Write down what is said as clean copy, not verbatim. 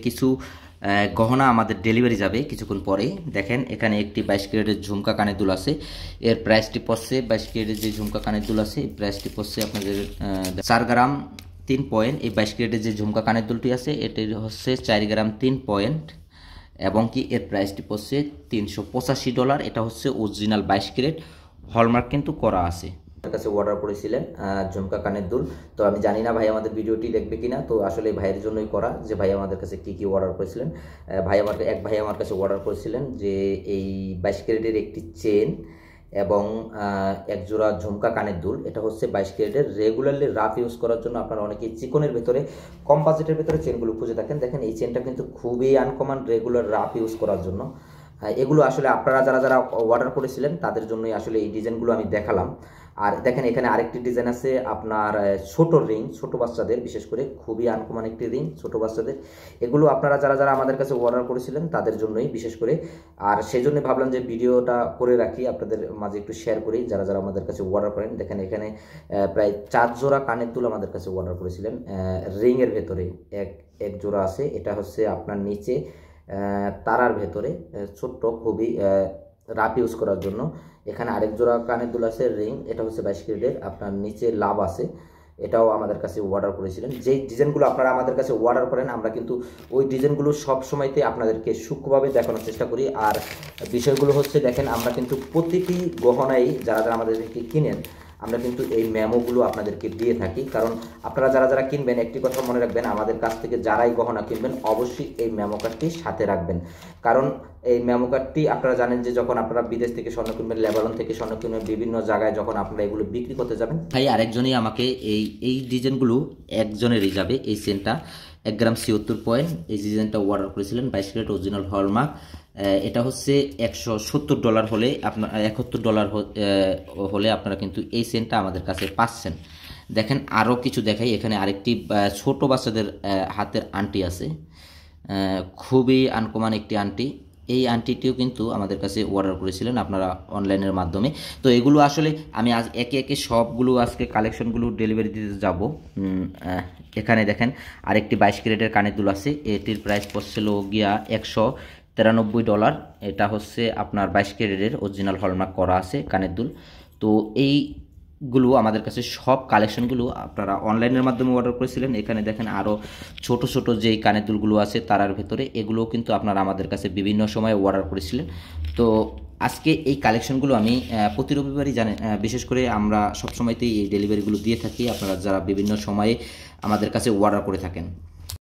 কিছু গহনা আমাদের ডেলিভারি যাবে কিছুক্ষণ পরে। দেখেন এখানে একটি 22 ক্যারেটের ঝুমকা কানের দুল আছে। এর প্রাইসটি পড়ছে 22 ক্যারেটের যে ঝুমকা কানের দুল আছে এই প্রাইসটি পড়ছে আপনাদের 4 গ্রাম 3 পয়েন্ট। এই 22 ক্যারেটের যে ঝুমকা কানের দুলটি আছে এটির হচ্ছে 4 গ্রাম 3 পয়েন্ট এবং কি এর প্রাইসটি পড়ছে $385। এটা হচ্ছে অরিজিনাল 22 ক্যারেট, হলমার্ক কিন্তু করা আছে। আমার কাছে অর্ডার করেছিলেন ঝুমকা কানের দুল। তো আমি জানি না ভাই আমাদের ভিডিওটি দেখবে কিনা, তো আসলে ভাইয়ের জন্যই করা যে ভাই আমাদের কাছে কি কি অর্ডার করেছিলেন। এক ভাই আমার কাছে অর্ডার করেছিলেন যে এই 22 ক্যারেটের একটি চেন এবং এক জোড়া ঝুমকা কানের দুল। এটা হচ্ছে 22 ক্যারেটের, রেগুলারলি রাফ ইউজ করার জন্য। আপনারা অনেকেই চিকনের ভেতরে কম বাজেটের ভেতরে চেনগুলো খুঁজে থাকেন। দেখেন এই চেনটা কিন্তু খুবই আনকমন, রেগুলার রাফ ইউজ করার জন্য। এগুলো আসলে আপনারা যারা অর্ডার করেছিলেন তাদের জন্যই আসলে এই ডিজাইনগুলো আমি দেখালাম। আর দেখেন এখানে আরেকটি ডিজাইন আছে আপনার ছোট রিং, ছোট বাচ্চাদের, বিশেষ করে খুবই আনকমন একটি রিং ছোট বাচ্চাদের। এগুলো আপনারা যারা আমাদের কাছে অর্ডার করেছিলেন তাদের জন্যই বিশেষ করে। আর সেই জন্য ভাবলাম যে ভিডিওটা করে রাখি, আপনাদের মাঝে একটু শেয়ার করি যারা আমাদের কাছে অর্ডার করেন। দেখেন এখানে প্রায় 4 জোড়া কানের দুল আমাদের কাছে অর্ডার করেছিলেন রিংয়ের ভেতরে। এক জোড়া আছে, এটা হচ্ছে আপনার নিচে তারার ভেতরে ছোট্ট, খুবই রাফ ইউজ করার জন্য। এখানে আরেক জোড়া কানের দুল আছে রিং, এটা হচ্ছে 22 ক্যারেটের, আপনার নিচে লাভ আছে। এটাও আমাদের কাছে অর্ডার করেছিলেন। যেই ডিজাইনগুলো আপনারা আমাদের কাছে অর্ডার করেন আমরা কিন্তু ওই ডিজাইনগুলো সব সময়তে আপনাদেরকে সূক্ষ্মভাবে দেখানোর চেষ্টা করি। আর বিষয়গুলো হচ্ছে দেখেন আমরা কিন্তু প্রতিটি গহনাই যারা আমাদেরকে কিনেন আমরা কিন্তু এই মেমোগুলো আপনাদেরকে দিয়ে থাকি। কারণ আপনারা যারা কিনবেন একটি কথা মনে রাখবেন, আমাদের কাছ থেকে যারাই গহনা কিনবেন অবশ্যই এই মেমো কার্ডটি সাথে রাখবেন। কারণ এই মেমো কার্ডটি আপনারা জানেন যে যখন আপনারা বিদেশ থেকে স্বর্ণ কিনবেন, লেবানন থেকে স্বর্ণ কিনবেন, বিভিন্ন জায়গায় যখন আপনারা এগুলো বিক্রি করতে যাবেন, তাই আরেকজনই আমাকে এই ডিজাইনগুলো একজনেরই যাবে। এই চেনটা 1 গ্রাম 76 পয়েন্ট, এই ডিজাইনটা অর্ডার করেছিলেন 22 ক্যারেট অরিজিনাল হলমার্ক। এটা হচ্ছে $170 হলে আপনার $71 হলে আপনারা কিন্তু এই চেনটা আমাদের কাছে পাচ্ছেন। দেখেন আরও কিছু দেখাই, এখানে আরেকটি ছোট বাচ্চাদের হাতের আংটি আছে, খুবই আনকমন একটি আংটি। এই আংটিটিও কিন্তু আমাদের কাছে অর্ডার করেছিলেন আপনারা অনলাইনের মাধ্যমে। তো এগুলো আসলে আমি আজ একে একে সবগুলো আজকে কালেকশনগুলো ডেলিভারি দিতে যাব। এখানে দেখেন আরেকটি 22 ক্যারেটের কানের দুল আছে, এটির প্রাইস পড়ছিল গিয়া $193। এটা হচ্ছে আপনার 22 ক্যারেটের অরিজিনাল হলমার্ক করা আছে কানের দুল। তো এইগুলো আমাদের কাছে সব কালেকশনগুলো আপনারা অনলাইনের মাধ্যমে অর্ডার করেছিলেন। এখানে দেখেন আরও ছোট ছোট যেই কানের দুলগুলো আছে তারার ভেতরে, এগুলোও কিন্তু আপনারা আমাদের কাছে বিভিন্ন সময় অর্ডার করেছিলেন। তো আজকে এই কালেকশনগুলো আমি প্রতি রবিবারই জানেন, বিশেষ করে আমরা সবসময়তেই এই ডেলিভারিগুলো দিয়ে থাকি আপনারা যারা বিভিন্ন সময়ে আমাদের কাছে অর্ডার করে থাকেন।